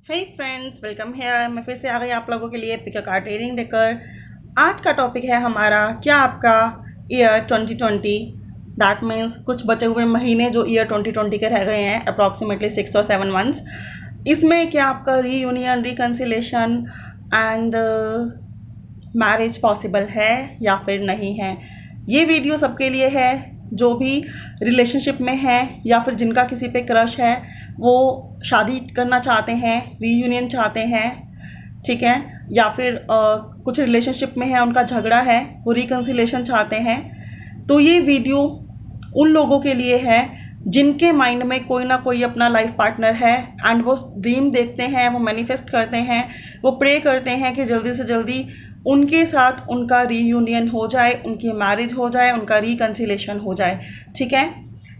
हे friends, welcome hair. मैं फिर से आ गई आप लोगों के लिए पिक अ कार्ड रीडिंग लेकर। आज का टॉपिक है हमारा क्या आपका ईयर 2020, दैट मीन्स कुछ बचे हुए महीने जो ईयर 2020 के रह गए हैं, अप्रॉक्सीमेटली 6 और 7 मंथ्स। इसमें क्या आपका reunion, reconciliation and marriage possible है या फिर नहीं है। ये वीडियो सबके लिए है जो भी रिलेशनशिप में है या फिर जिनका किसी पे क्रश है, वो शादी करना चाहते हैं, रीयूनियन चाहते हैं, ठीक है, या फिर कुछ रिलेशनशिप में है, उनका झगड़ा है, वो रिकन्सिलेशन चाहते हैं। तो ये वीडियो उन लोगों के लिए है जिनके माइंड में कोई ना कोई अपना लाइफ पार्टनर है एंड वो ड्रीम देखते हैं, वो मैनिफेस्ट करते हैं, वो प्रे करते हैं कि जल्दी से जल्दी उनके साथ उनका रीयूनियन हो जाए, उनकी मैरिज हो जाए, उनका रिकन्सिलेशन हो जाए। ठीक है,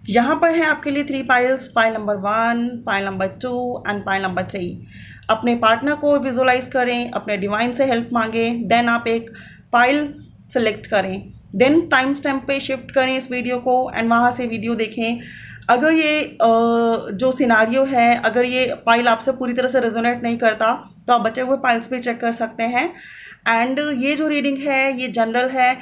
यहाँ पर है आपके लिए 3 piles, pile number 1, pile number 2 and pile number 3। अपने पार्टनर को विजुअलाइज करें, अपने डिवाइन से हेल्प मांगें, देन आप एक पाइल सेलेक्ट करें, देन टाइम स्टैम्प पे शिफ्ट करें इस वीडियो को एंड वहाँ से वीडियो देखें। अगर ये जो सिनारियो है, अगर ये पाइल आपसे पूरी तरह से रेजोनेट नहीं करता तो आप बचे हुए पाइल्स भी चेक कर सकते हैं। एंड ये जो रीडिंग है ये जनरल है।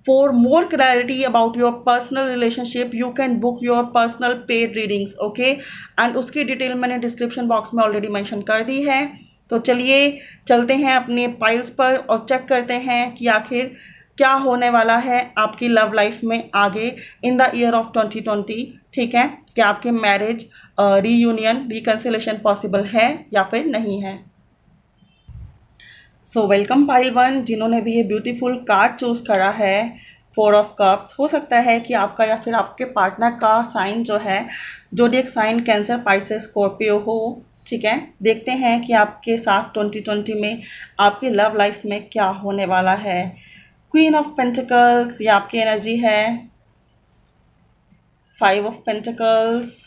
For more clarity about your personal relationship you can book your personal paid readings, okay. And उसकी डिटेल मैंने डिस्क्रिप्शन बॉक्स में ऑलरेडी मेंशन कर दी है। तो चलिए चलते हैं अपने पाइल्स पर और चेक करते हैं कि आखिर क्या होने वाला है आपकी लव लाइफ में आगे इन द ईयर ऑफ 2020। ठीक है, क्या आपके मैरिज, रीयूनियन, रिकन्सिलेशन पॉसिबल है या फिर नहीं है। सो वेलकम पाइल 1, जिन्होंने भी ये ब्यूटीफुल कार्ड चूज करा है, 4 ऑफ कप्स। हो सकता है कि आपका या फिर आपके पार्टनर का साइन जो है, जोडिएक साइन कैंसर, पाइसेस, स्कॉर्पियो हो। ठीक है, देखते हैं कि आपके साथ 2020 में आपकी लव लाइफ में क्या होने वाला है। क्वीन ऑफ पेंटिकल्स ये आपकी एनर्जी है। 5 ऑफ पेंटिकल्स,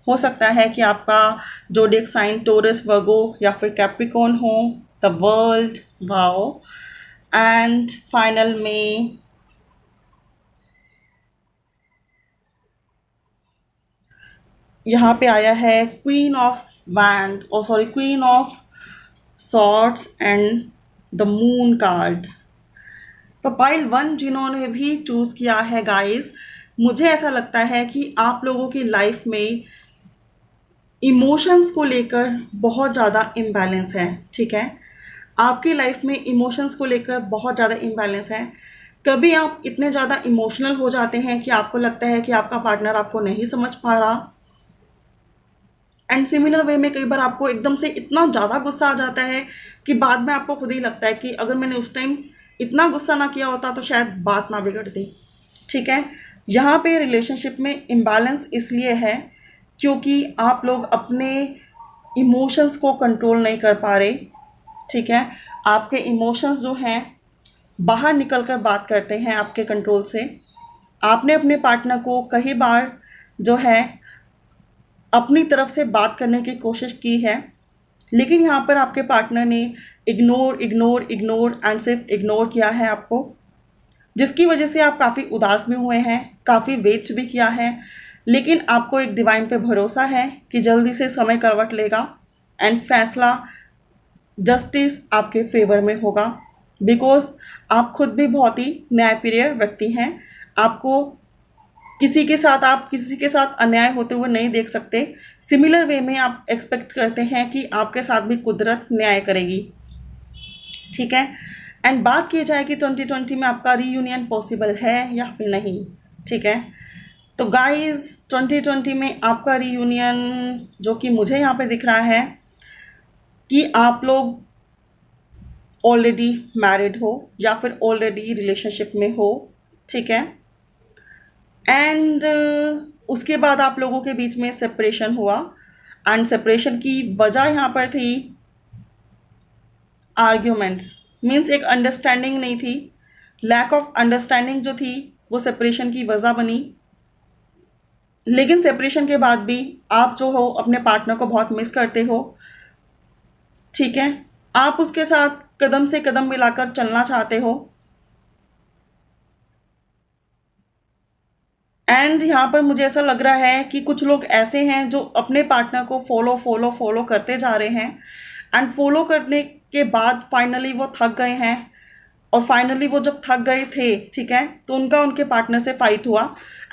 हो सकता है कि आपका जोडिएक साइन टोरस, वर्गो या फिर कैप्रिकॉर्न हो। The world, wow. And final में यहाँ पे आया है queen of wand, oh sorry, queen of swords and the moon card. तो पाइल 1 जिन्होंने भी चूज किया है गाइस, मुझे ऐसा लगता है कि आप लोगों की लाइफ में इमोशंस को लेकर बहुत ज़्यादा इम्बैलेंस है। ठीक है, आपकी लाइफ में इमोशंस को लेकर बहुत ज़्यादा इम्बैलेंस है। कभी आप इतने ज़्यादा इमोशनल हो जाते हैं कि आपको लगता है कि आपका पार्टनर आपको नहीं समझ पा रहा, एंड सिमिलर वे में कई बार आपको एकदम से इतना ज़्यादा गुस्सा आ जाता है कि बाद में आपको खुद ही लगता है कि अगर मैंने उस टाइम इतना गुस्सा ना किया होता तो शायद बात ना बिगड़ती। ठीक है, यहाँ पे रिलेशनशिप में इम्बैलेंस इसलिए है क्योंकि आप लोग अपने इमोशंस को कंट्रोल नहीं कर पा रहे। ठीक है, आपके इमोशंस जो हैं बाहर निकल कर बात करते हैं आपके कंट्रोल से। आपने अपने पार्टनर को कई बार जो है अपनी तरफ से बात करने की कोशिश की है, लेकिन यहाँ पर आपके पार्टनर ने इग्नोर इग्नोर इग्नोर एंड सिर्फ इग्नोर किया है आपको, जिसकी वजह से आप काफ़ी उदास भी हुए हैं, काफ़ी वेट भी किया है। लेकिन आपको एक डिवाइन पे भरोसा है कि जल्दी से समय करवट लेगा एंड फैसला, जस्टिस आपके फेवर में होगा। बिकॉज आप खुद भी बहुत ही न्यायप्रिय व्यक्ति हैं। आपको आप किसी के साथ अन्याय होते हुए नहीं देख सकते। सिमिलर वे में आप एक्सपेक्ट करते हैं कि आपके साथ भी कुदरत न्याय करेगी। ठीक है, एंड बात की जाए कि 2020 में आपका रीयूनियन पॉसिबल है या फिर नहीं। ठीक है, तो गाइस 2020 में आपका रीयूनियन जो कि मुझे यहाँ पे दिख रहा है कि आप लोग ऑलरेडी मैरिड हो या फिर ऑलरेडी रिलेशनशिप में हो। ठीक है, एंड उसके बाद आप लोगों के बीच में सेपरेशन हुआ एंड सेपरेशन की वजह यहाँ पर थी आर्ग्यूमेंट्स, मीन्स एक अंडरस्टैंडिंग नहीं थी। लैक ऑफ अंडरस्टैंडिंग जो थी वो सेपरेशन की वजह बनी। लेकिन सेपरेशन के बाद भी आप जो हो अपने पार्टनर को बहुत मिस करते हो। ठीक है, आप उसके साथ कदम से कदम मिलाकर चलना चाहते हो। एंड यहाँ पर मुझे ऐसा लग रहा है कि कुछ लोग ऐसे हैं जो अपने पार्टनर को फॉलो फॉलो फॉलो करते जा रहे हैं, एंड फॉलो करने के बाद फाइनली वो थक गए हैं, और फाइनली वो जब थक गए थे, ठीक है, तो उनका उनके पार्टनर से फाइट हुआ,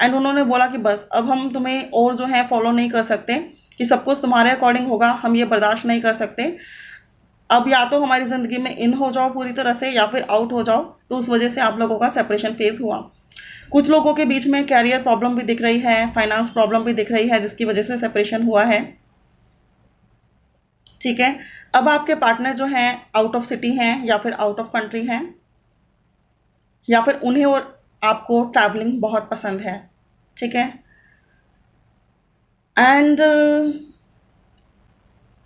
एंड उन्होंने बोला कि बस अब हम तुम्हें और जो है फॉलो नहीं कर सकते, कि सब कुछ तुम्हारे अकॉर्डिंग होगा, हम ये बर्दाश्त नहीं कर सकते, अब या तो हमारी ज़िंदगी में इन हो जाओ पूरी तरह से या फिर आउट हो जाओ। तो उस वजह से आप लोगों का सेपरेशन फेज हुआ। कुछ लोगों के बीच में कैरियर प्रॉब्लम भी दिख रही है, फाइनेंस प्रॉब्लम भी दिख रही है, जिसकी वजह से सेपरेशन हुआ है, ठीक है। अब आपके पार्टनर जो हैं आउट ऑफ सिटी हैं या फिर आउट ऑफ कंट्री हैं, या फिर उन्हें और आपको ट्रैवलिंग बहुत पसंद है, ठीक है। एंड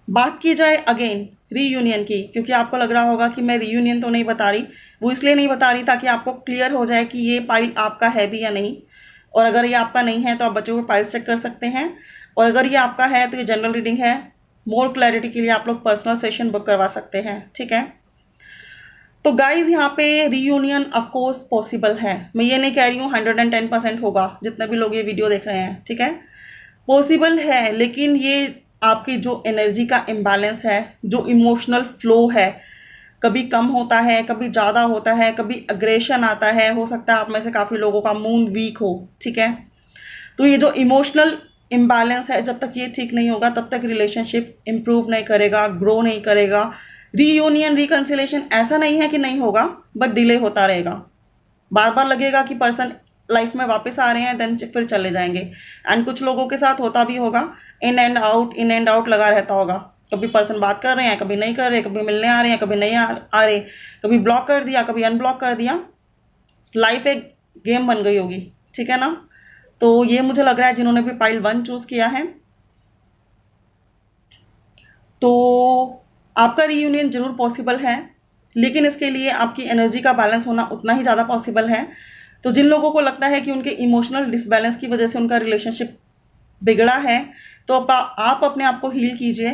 बात की जाए अगेन रीयूनियन की, क्योंकि आपको लग रहा होगा कि मैं रीयूनियन तो नहीं बता रही, वो इसलिए नहीं बता रही ताकि आपको क्लियर हो जाए कि ये पाइल आपका है भी या नहीं, और अगर ये आपका नहीं है तो आप बचे हुए पाइल्स चेक कर सकते हैं, और अगर ये आपका है तो ये जनरल रीडिंग है। मोर क्लैरिटी के लिए आप लोग पर्सनल सेशन बुक करवा सकते हैं, ठीक है। तो गाइज यहाँ पे रीयूनियन ऑफकोर्स पॉसिबल है, मैं ये नहीं कह रही हूँ 110% होगा, जितने भी लोग ये वीडियो देख रहे हैं, ठीक है, पॉसिबल है, लेकिन ये आपकी जो एनर्जी का इम्बैलेंस है, जो इमोशनल फ्लो है, कभी कम होता है, कभी ज़्यादा होता है, कभी अग्रेशन आता है, हो सकता है आप में से काफ़ी लोगों का मूड वीक हो, ठीक है। तो ये जो इमोशनल इम्बैलेंस है, जब तक ये ठीक नहीं होगा तब तक रिलेशनशिप इम्प्रूव नहीं करेगा, ग्रो नहीं करेगा। रीयूनियन रिकन्सिलेशन ऐसा नहीं है कि नहीं होगा, बट डिले होता रहेगा, बार बार लगेगा कि पर्सन लाइफ में वापस आ रहे हैं, देन फिर चले जाएंगे। एंड कुछ लोगों के साथ होता भी होगा, इन एंड आउट लगा रहता होगा, कभी पर्सन बात कर रहे हैं, कभी नहीं कर रहे, कभी मिलने आ रहे हैं, कभी नहीं आ रहे, कभी ब्लॉक कर दिया, कभी अनब्लॉक कर दिया, लाइफ एक गेम बन गई होगी, ठीक है ना। तो ये मुझे लग रहा है जिन्होंने भी पाइल 1 चूज किया है, तो आपका रीयूनियन जरूर पॉसिबल है, लेकिन इसके लिए आपकी एनर्जी का बैलेंस होना उतना ही ज़्यादा पॉसिबल है। तो जिन लोगों को लगता है कि उनके इमोशनल डिसबैलेंस की वजह से उनका रिलेशनशिप बिगड़ा है, तो आप अपने आप को हील कीजिए,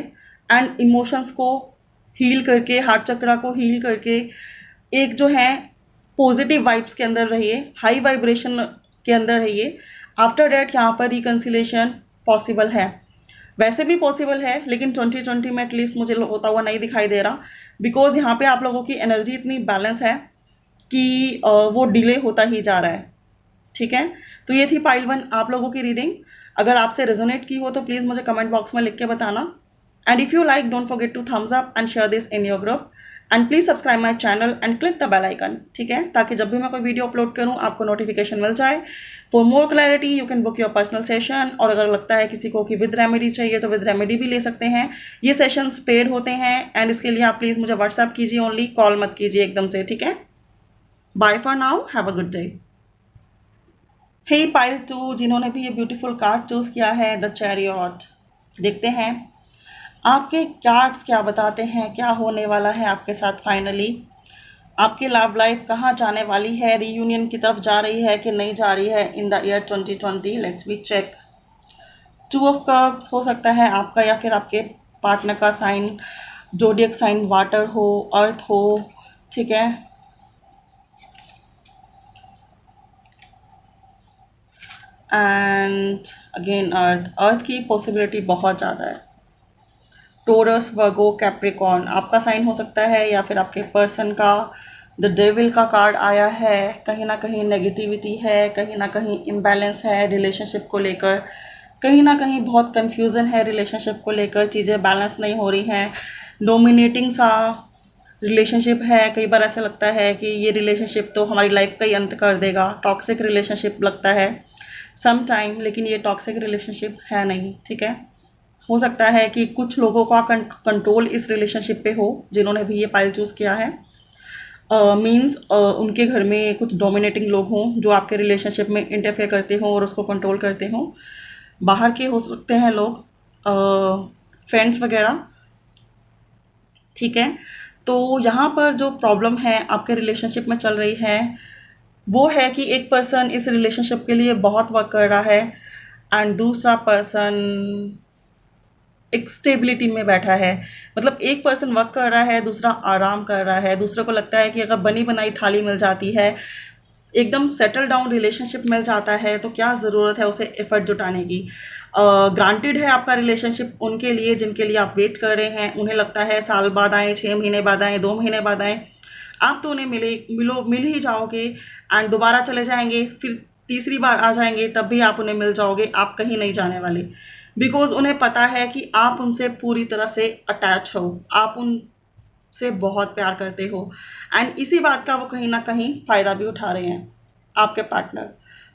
एंड इमोशंस को हील करके, हार्ट चक्रा को हील करके, एक जो है पॉजिटिव वाइब्स के अंदर रहिए, हाई वाइब्रेशन के अंदर रहिए। आफ्टर डैट यहाँ पर रिकन्सिलेशन पॉसिबल है, वैसे भी पॉसिबल है, लेकिन 2020 में एटलीस्ट मुझे होता हुआ नहीं दिखाई दे रहा, बिकॉज यहाँ पे आप लोगों की एनर्जी इतनी बैलेंस है कि वो डिले होता ही जा रहा है, ठीक है। तो ये थी पाइल 1 आप लोगों की रीडिंग। अगर आपसे रेजोनेट की हो तो प्लीज़ मुझे कमेंट बॉक्स में लिख के बताना, and if you like don't forget to thumbs up and share this in your group, and please subscribe my channel and click the bell icon, ठीक है, ताकि जब भी मैं कोई वीडियो अपलोड करूँ आपको नोटिफिकेशन मिल जाए। For more clarity you can book your personal session, और अगर लगता है किसी को कि विद रेमेडी चाहिए तो विद रेमेडी भी ले सकते हैं। ये सेशंस पेड होते हैं, एंड इसके लिए आप प्लीज़ मुझे व्हाट्सएप कीजिए ओनली, कॉल मत कीजिए एकदम से, ठीक है। Bye for now, have a good day. Hey pile 2 जिन्होंने भी ये ब्यूटीफुल कार्ड चूज किया है, द चैरियट, देखते हैं आपके कार्ड्स क्या बताते हैं, क्या होने वाला है आपके साथ फाइनली। आपकी लव लाइफ कहाँ जाने वाली है, रीयूनियन की तरफ जा रही है कि नहीं जा रही है in the year 2020। Let's be check. 2 of cups हो सकता है आपका या फिर आपके पार्टनर का साइन, जोडियक साइन वाटर हो, अर्थ हो, ठीक है। एंड अगेन अर्थ की पॉसिबिलिटी बहुत ज़्यादा है। टोरस, वर्गो, कैप्रिकॉर्न आपका साइन हो सकता है, या फिर आपके पर्सन का। द डेविल का कार्ड आया है, कहीं ना कहीं नेगेटिविटी है, कहीं ना कहीं इम्बैलेंस है रिलेशनशिप को लेकर, कहीं ना कहीं बहुत कन्फ्यूज़न है रिलेशनशिप को लेकर, चीज़ें बैलेंस नहीं हो रही हैं, डोमिनेटिंग सा रिलेशनशिप है। कई बार ऐसा लगता है कि ये रिलेशनशिप तो हमारी लाइफ का ही अंत कर देगा, टॉक्सिक रिलेशनशिप लगता है सम टाइम, लेकिन ये टॉक्सिक रिलेशनशिप है नहीं, ठीक है। हो सकता है कि कुछ लोगों का कंट्रोल इस रिलेशनशिप पे हो जिन्होंने भी ये पाइल चूज़ किया है। मीन्स उनके घर में कुछ डोमिनेटिंग लोग हों जो आपके रिलेशनशिप में इंटरफेयर करते हों और उसको कंट्रोल करते हों। बाहर के हो सकते हैं लोग, फ्रेंड्स वगैरह, ठीक है। तो यहाँ पर जो प्रॉब्लम है आपके रिलेशनशिप में चल रही है वो है कि एक पर्सन इस रिलेशनशिप के लिए बहुत वर्क कर रहा है, एंड दूसरा पर्सन एक स्टेबिलिटी में बैठा है। मतलब एक पर्सन वर्क कर रहा है, दूसरा आराम कर रहा है, दूसरे को लगता है कि अगर बनी बनाई थाली मिल जाती है, एकदम सेटल डाउन रिलेशनशिप मिल जाता है तो क्या ज़रूरत है उसे एफर्ट जुटाने की। ग्रांटेड है आपका रिलेशनशिप उनके लिए जिनके लिए आप वेट कर रहे हैं, उन्हें लगता है साल बाद आए, 6 महीने बाद आए, 2 महीने बाद आए। आप तो उन्हें मिल ही जाओगे एंड दोबारा चले जाएंगे, फिर तीसरी बार आ जाएंगे तब भी आप उन्हें मिल जाओगे, आप कहीं नहीं जाने वाले। बिकॉज उन्हें पता है कि आप उनसे पूरी तरह से अटैच हो, आप उनसे बहुत प्यार करते हो एंड इसी बात का वो कहीं ना कहीं फ़ायदा भी उठा रहे हैं, आपके पार्टनर।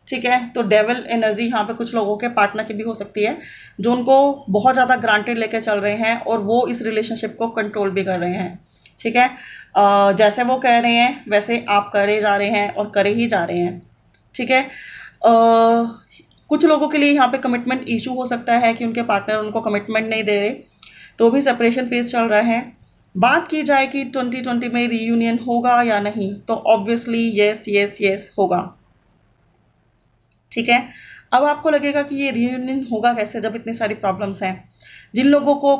ठीक है, तो डेविल एनर्जी यहाँ पे कुछ लोगों के पार्टनर की भी हो सकती है जो उनको बहुत ज़्यादा ग्रांटेड लेके चल रहे हैं और वो इस रिलेशनशिप को कंट्रोल भी कर रहे हैं। ठीक है, जैसे वो कह रहे हैं वैसे आप करे जा रहे हैं और करे ही जा रहे हैं। ठीक है, कुछ लोगों के लिए यहाँ पे कमिटमेंट इशू हो सकता है कि उनके पार्टनर उनको कमिटमेंट नहीं दे रहे, तो भी सेपरेशन फेज चल रहा है। बात की जाए कि 2020 में रीयूनियन होगा या नहीं, तो ऑब्वियसली येस येस येस होगा। ठीक है, अब आपको लगेगा कि ये रीयूनियन होगा कैसे जब इतनी सारी प्रॉब्लम्स हैं। जिन लोगों को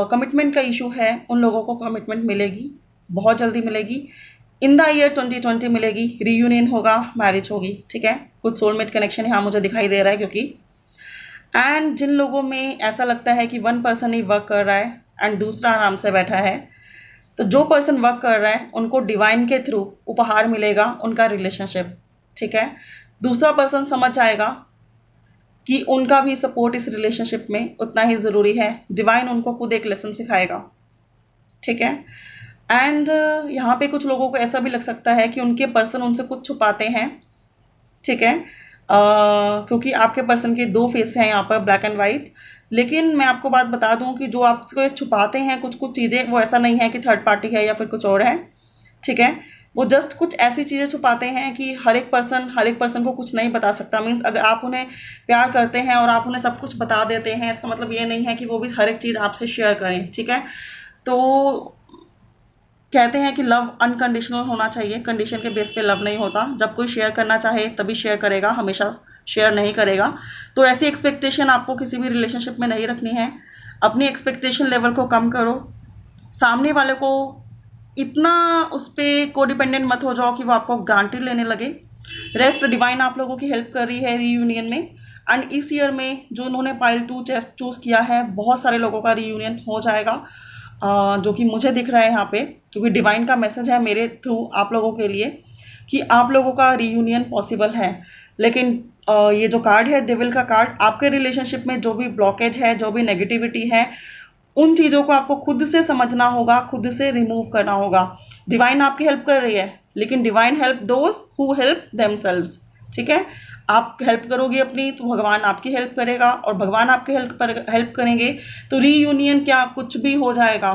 कमिटमेंट का इशू है उन लोगों को कमिटमेंट मिलेगी, बहुत जल्दी मिलेगी, इन द ईयर 2020 मिलेगी, रीयूनियन होगा, मैरिज होगी। ठीक है, कुछ सोलमेट कनेक्शन यहाँ मुझे दिखाई दे रहा है क्योंकि एंड जिन लोगों में ऐसा लगता है कि वन पर्सन ही वर्क कर रहा है एंड दूसरा आराम से बैठा है, तो जो पर्सन वर्क कर रहा है उनको डिवाइन के थ्रू उपहार मिलेगा उनका रिलेशनशिप। ठीक है, दूसरा पर्सन समझ जाएगा कि उनका भी सपोर्ट इस रिलेशनशिप में उतना ही ज़रूरी है, डिवाइन उनको खुद एक लेसन सिखाएगा। ठीक है, एंड यहाँ पे कुछ लोगों को ऐसा भी लग सकता है कि उनके पर्सन उनसे कुछ छुपाते हैं। ठीक है, क्योंकि आपके पर्सन के दो फेस हैं यहाँ पर, ब्लैक एंड वाइट। लेकिन मैं आपको बात बता दूं कि जो आपको छुपाते हैं कुछ कुछ चीज़ें, वो ऐसा नहीं है कि थर्ड पार्टी है या फिर कुछ और है। ठीक है, वो जस्ट कुछ ऐसी चीज़ें छुपाते हैं कि हर एक पर्सन को कुछ नहीं बता सकता। मीन्स अगर आप उन्हें प्यार करते हैं और आप उन्हें सब कुछ बता देते हैं, इसका मतलब ये नहीं है कि वो भी हर एक चीज़ आपसे शेयर करें। ठीक है, तो कहते हैं कि लव अनकंडीशनल होना चाहिए, कंडीशन के बेस पे लव नहीं होता। जब कोई शेयर करना चाहे तभी शेयर करेगा, हमेशा शेयर नहीं करेगा। तो ऐसी एक्सपेक्टेशन आपको किसी भी रिलेशनशिप में नहीं रखनी है। अपनी एक्सपेक्टेशन लेवल को कम करो, सामने वाले को इतना उस पर को डिपेंडेंट मत हो जाओ कि वो आपको ग्रांटेड लेने लगे। रेस्ट डिवाइन आप लोगों की हेल्प कर रही है रीयूनियन में एंड इस ईयर में जो उन्होंने पाइल 2 चूज़ किया है, बहुत सारे लोगों का रीयूनियन हो जाएगा, जो कि मुझे दिख रहा है यहाँ पे, क्योंकि डिवाइन का मैसेज है मेरे थ्रू आप लोगों के लिए कि आप लोगों का रीयूनियन पॉसिबल है। लेकिन ये जो कार्ड है डेविल का कार्ड, आपके रिलेशनशिप में जो भी ब्लॉकेज है, जो भी नेगेटिविटी है, उन चीज़ों को आपको खुद से समझना होगा, खुद से रिमूव करना होगा। डिवाइन आपकी हेल्प कर रही है, लेकिन divine help those who help themselves. ठीक है, आप हेल्प करोगे अपनी तो भगवान आपकी हेल्प करेगा, और भगवान आपके हेल्प करेंगे तो रीयूनियन क्या कुछ भी हो जाएगा।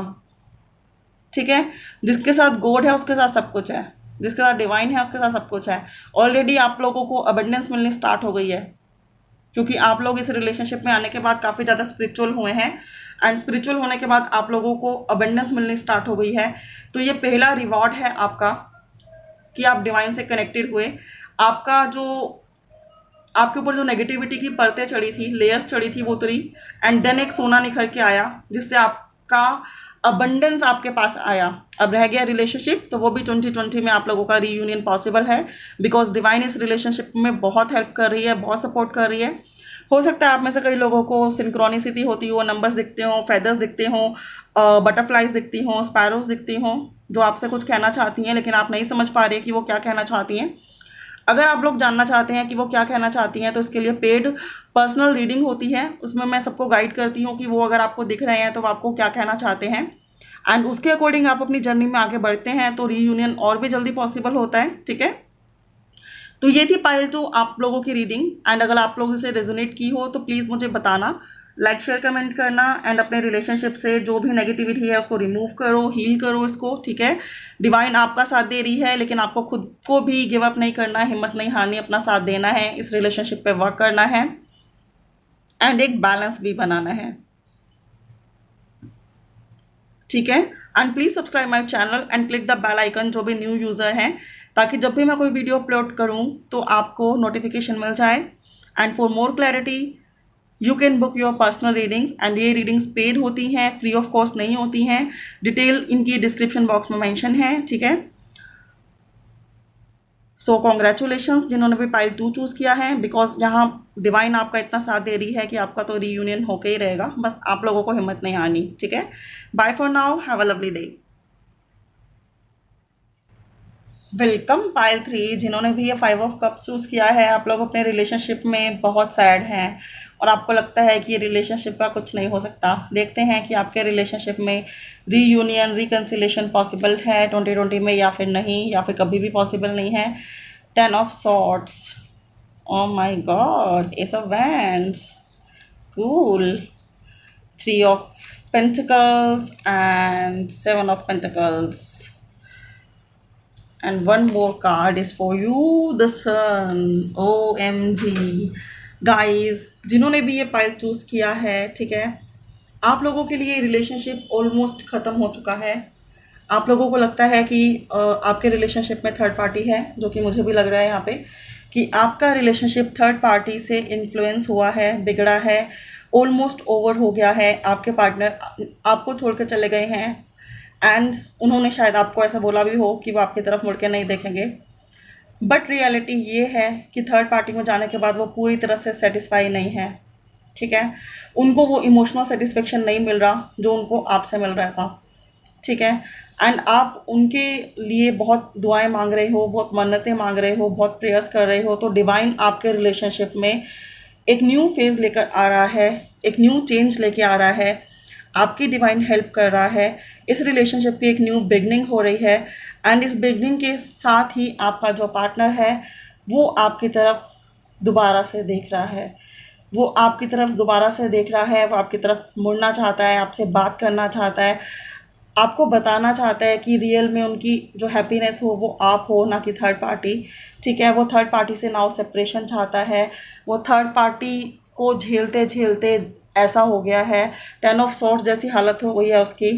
ठीक है, जिसके साथ गॉड है उसके साथ सब कुछ है, जिसके साथ डिवाइन है उसके साथ सब कुछ है। ऑलरेडी आप लोगों को अबंडेंस मिलनी स्टार्ट हो गई है, क्योंकि आप लोग इस रिलेशनशिप में आने के बाद काफ़ी ज़्यादा स्पिरिचुअल हुए हैं एंड स्पिरिचुअल होने के बाद आप लोगों को अबंडेंस मिलनी स्टार्ट हो गई है। तो ये पहला रिवॉर्ड है आपका कि आप डिवाइन से कनेक्टेड हुए। आपका जो आपके ऊपर जो नेगेटिविटी की परतें चढ़ी थी, लेयर्स चढ़ी थी, वो उतरी एंड देन एक सोना निखर के आया, जिससे आपका अबंडेंस आपके पास आया। अब रह गया रिलेशनशिप, तो वो भी 2020 में आप लोगों का रीयूनियन पॉसिबल है, बिकॉज डिवाइन इस रिलेशनशिप में बहुत हेल्प कर रही है, बहुत सपोर्ट कर रही है। हो सकता है आप में से कई लोगों को सिंक्रोनिसिटी होती हो, नंबर्स दिखते हो, फेदर्स दिखते हो, बटरफ्लाइज दिखती हों, स्पैरोज दिखती हों, जो आपसे कुछ कहना चाहती हैं, लेकिन आप नहीं समझ पा रहे कि वो क्या कहना चाहती हैं। अगर आप लोग जानना चाहते हैं कि वो क्या कहना चाहती हैं, तो इसके लिए पेड पर्सनल रीडिंग होती है, उसमें मैं सबको गाइड करती हूँ कि वो अगर आपको दिख रहे हैं तो वो आपको क्या कहना चाहते हैं, एंड उसके अकॉर्डिंग आप अपनी जर्नी में आगे बढ़ते हैं तो रीयूनियन और भी जल्दी पॉसिबल होता है। ठीक है, तो ये थी पायल 2 आप लोगों की रीडिंग, एंड अगर आप लोग इसे रेजोनेट की हो तो प्लीज़ मुझे बताना, लाइक शेयर कमेंट करना, एंड अपने रिलेशनशिप से जो भी नेगेटिविटी है उसको रिमूव करो, हील करो इसको। ठीक है, डिवाइन आपका साथ दे रही है, लेकिन आपको खुद को भी गिव अप नहीं करना है, हिम्मत नहीं हारनी, अपना साथ देना है, इस रिलेशनशिप पे वर्क करना है एंड एक बैलेंस भी बनाना है। ठीक है, and please subscribe my channel and click the bell icon, जो भी न्यू यूज़र हैं, ताकि जब भी मैं कोई वीडियो अपलोड करूं तो आपको नोटिफिकेशन मिल जाए। And for more clarity you can book your personal readings, and ये रीडिंग्स पेड होती हैं, फ्री ऑफ कॉस्ट नहीं होती हैं। डिटेल इनकी डिस्क्रिप्शन बॉक्स में मेंशन है। ठीक है, सो कॉन्ग्रेचुलेशंस जिन्होंने भी पाइल 2 चूज़ किया है, बिकॉज यहाँ डिवाइन आपका इतना साथ दे रही है कि आपका तो रीयूनियन होके ही रहेगा, बस आप लोगों को हिम्मत नहीं आनी। ठीक है, bye for now, have a lovely day. Welcome Payal 3 जिन्होंने भी ये 5 ऑफ कप्स चूज़ किया है। आप लोग अपने रिलेशनशिप में बहुत सैड हैं और आपको लगता है कि ये रिलेशनशिप का कुछ नहीं हो सकता। देखते हैं कि आपके रिलेशनशिप में रीयूनियन रिकन्सिलेशन पॉसिबल है 2020 में या फिर नहीं, या फिर कभी भी पॉसिबल नहीं है। 10 of swords, oh my God, ace of wands, cool, 3 of pentacles and 7 of pentacles. And one more card is for you, the sun, OMG guys, जिन्होंने भी ये पाइल चूज़ किया है, ठीक है, आप लोगों के लिए रिलेशनशिप ऑलमोस्ट ख़त्म हो चुका है। आप लोगों को लगता है कि आपके रिलेशनशिप में थर्ड पार्टी है, जो कि मुझे भी लग रहा है यहाँ पे कि आपका रिलेशनशिप थर्ड पार्टी से इन्फ्लुएंस हुआ है, बिगड़ा है, ऑलमोस्ट ओवर हो गया है। आपके पार्टनर आपको छोड़ कर चले गए हैं एंड उन्होंने शायद आपको ऐसा बोला भी हो कि वो आपकी तरफ मुड़ के नहीं देखेंगे, बट रियलिटी ये है कि थर्ड पार्टी में जाने के बाद वो पूरी तरह से सेटिस्फाई नहीं है। ठीक है, उनको वो इमोशनल सेटिस्फेक्शन नहीं मिल रहा जो उनको आपसे मिल रहा था। ठीक है, एंड आप उनके लिए बहुत दुआएं मांग रहे हो, बहुत मन्नतें मांग रहे हो, बहुत प्रेयर्स कर रहे हो। तो डिवाइन आपके रिलेशनशिप में एक न्यू फेज लेकर आ रहा है, एक न्यू चेंज लेके आ रहा है, आपकी डिवाइन हेल्प कर रहा है। इस रिलेशनशिप की एक न्यू बिगनिंग हो रही है एंड इस बिगनिंग के साथ ही आपका जो पार्टनर है वो आपकी तरफ दोबारा से देख रहा है, वो आपकी तरफ दोबारा से देख रहा है, वो आपकी तरफ मुड़ना चाहता है, आपसे बात करना चाहता है, आपको बताना चाहता है कि रियल में उनकी जो हैप्पीनेस हो वो आप हो, ना कि थर्ड पार्टी। ठीक है, वो थर्ड पार्टी से नाउ सेपरेशन चाहता है। वो थर्ड पार्टी को झेलते झेलते ऐसा हो गया है, 10 ऑफ सॉर्ट्स जैसी हालत हो गई है उसकी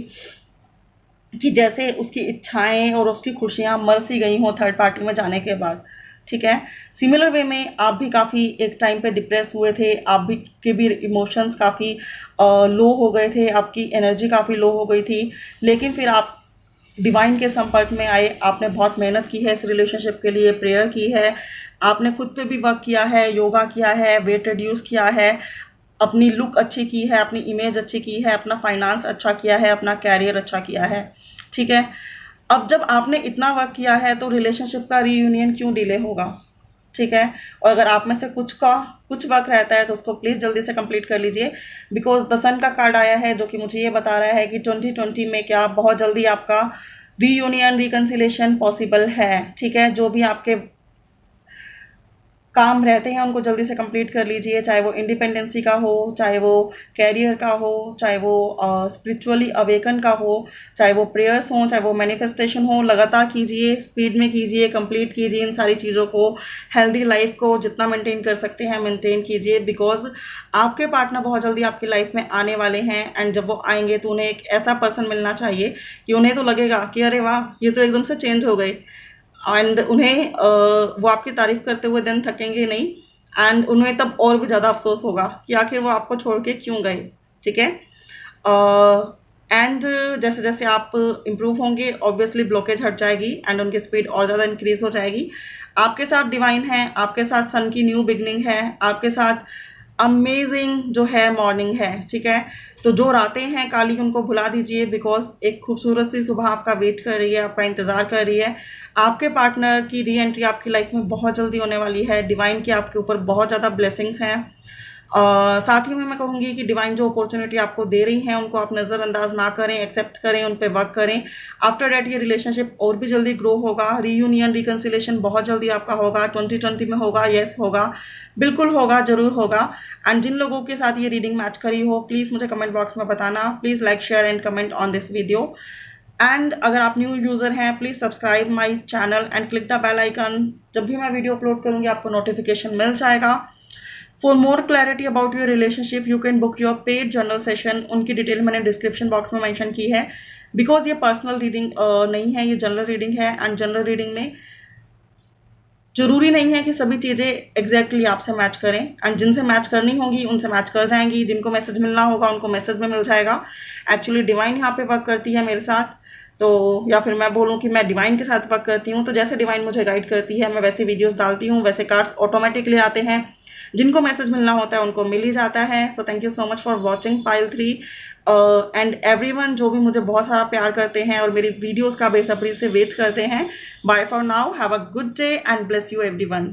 कि जैसे उसकी इच्छाएं और उसकी खुशियां मर सी गई हों थर्ड पार्टी में जाने के बाद। ठीक है, सिमिलर वे में आप भी काफ़ी एक टाइम पे डिप्रेस हुए थे, आप भी के भी इमोशंस काफ़ी लो हो गए थे, आपकी एनर्जी काफ़ी लो हो गई थी, लेकिन फिर आप डिवाइन के संपर्क में आए। आपने बहुत मेहनत की है इस रिलेशनशिप के लिए, प्रेयर की है, आपने खुद पे भी वर्क किया है, योगा किया है, वेट रिड्यूस किया है, अपनी लुक अच्छी की है, अपनी इमेज अच्छी की है, अपना फाइनेंस अच्छा किया है, अपना कैरियर अच्छा किया है। ठीक है, अब जब आपने इतना वर्क किया है तो रिलेशनशिप का रीयूनियन क्यों डिले होगा। ठीक है, और अगर आप में से कुछ वर्क रहता है तो उसको प्लीज़ जल्दी से कंप्लीट कर लीजिए, बिकॉज द सन का कार्ड आया है जो कि मुझे ये बता रहा है कि 2020 में क्या बहुत जल्दी आपका रीयूनियन रिकन्सिलेशन पॉसिबल है। ठीक है, जो भी आपके काम रहते हैं उनको जल्दी से कंप्लीट कर लीजिए, चाहे वो इंडिपेंडेंसी का हो, चाहे वो कैरियर का हो, चाहे वो स्पिरिचुअली अवेकन का हो, चाहे वो प्रेयर्स हो, चाहे वो मैनिफेस्टेशन हो। लगातार कीजिए, स्पीड में कीजिए, कंप्लीट कीजिए इन सारी चीज़ों को। हेल्दी लाइफ को जितना मेंटेन कर सकते हैं मेंटेन कीजिए, बिकॉज आपके पार्टनर बहुत जल्दी आपकी लाइफ में आने वाले हैं एंड जब वो आएंगे तो उन्हें एक ऐसा पर्सन मिलना चाहिए कि उन्हें तो लगेगा कि अरे वाह, ये तो एकदम से चेंज हो गए, एंड उन्हें वो आपकी तारीफ करते हुए दिन थकेंगे नहीं, एंड उन्हें तब और भी ज़्यादा अफसोस होगा कि आखिर वो आपको छोड़ के क्यों गए। ठीक है, एंड जैसे जैसे आप इम्प्रूव होंगे ऑब्वियसली ब्लॉकेज हट जाएगी एंड उनकी स्पीड और ज़्यादा इंक्रीज हो जाएगी। आपके साथ डिवाइन है, आपके साथ सन की न्यू बिगनिंग है, आपके साथ अमेजिंग जो है मॉर्निंग है। ठीक है, तो जो रातें हैं काली उनको भुला दीजिए, बिकॉज एक खूबसूरत सी सुबह आपका वेट कर रही है, आपका इंतज़ार कर रही है। आपके पार्टनर की री एंट्री आपकी लाइफ में बहुत जल्दी होने वाली है। डिवाइन की आपके ऊपर बहुत ज़्यादा ब्लेसिंग्स हैं। साथ ही में मैं कहूँगी कि डिवाइन जो अपॉर्चुनिटी आपको दे रही हैं उनको आप नज़रअंदाज ना करें, एक्सेप्ट करें, उन पर वर्क करें। आफ्टर डैट ये रिलेशनशिप और भी जल्दी ग्रो होगा, रीयूनियन रिकन्सिलेशन बहुत जल्दी आपका होगा, 2020 में होगा, येस होगा, बिल्कुल होगा, ज़रूर होगा। एंड जिन लोगों के साथ ये रीडिंग मैच करी हो प्लीज़ मुझे कमेंट बॉक्स में बताना। Please like, share and comment on this video. And अगर आप न्यू यूज़र हैं please subscribe my channel and click the bell icon. जब भी मैं वीडियो अपलोड करूँगी आपको नोटिफिकेशन मिल जाएगा। For more clarity about your relationship you can book your paid journal session. उनकी डिटेल मैंने डिस्क्रिप्शन बॉक्स में मेंशन की है, बिकॉज ये पर्सनल रीडिंग नहीं है, ये जनरल रीडिंग है। एंड जनरल रीडिंग में ज़रूरी नहीं है कि सभी चीज़ें एग्जैक्टली आपसे मैच करें, एंड जिनसे मैच करनी होंगी उनसे मैच कर जाएंगी, जिनको मैसेज मिलना होगा उनको मैसेज में मिल जाएगा। एक्चुअली डिवाइन यहाँ पे वर्क करती है मेरे साथ, तो या फिर मैं बोलूँ कि मैं डिवाइन के साथ वर्क करती हूँ, तो जैसे डिवाइन मुझे गाइड करती है मैं वैसे वीडियोस डालती हूँ, वैसे कार्ड्स ऑटोमेटिकली आते हैं। जिनको मैसेज मिलना होता है उनको मिल ही जाता है। So thank you so much for watching pile 3 and everyone जो भी मुझे बहुत सारा प्यार करते हैं और मेरी वीडियोस का बेसब्री से वेट करते हैं। Bye for now, have a good day and bless you everyone.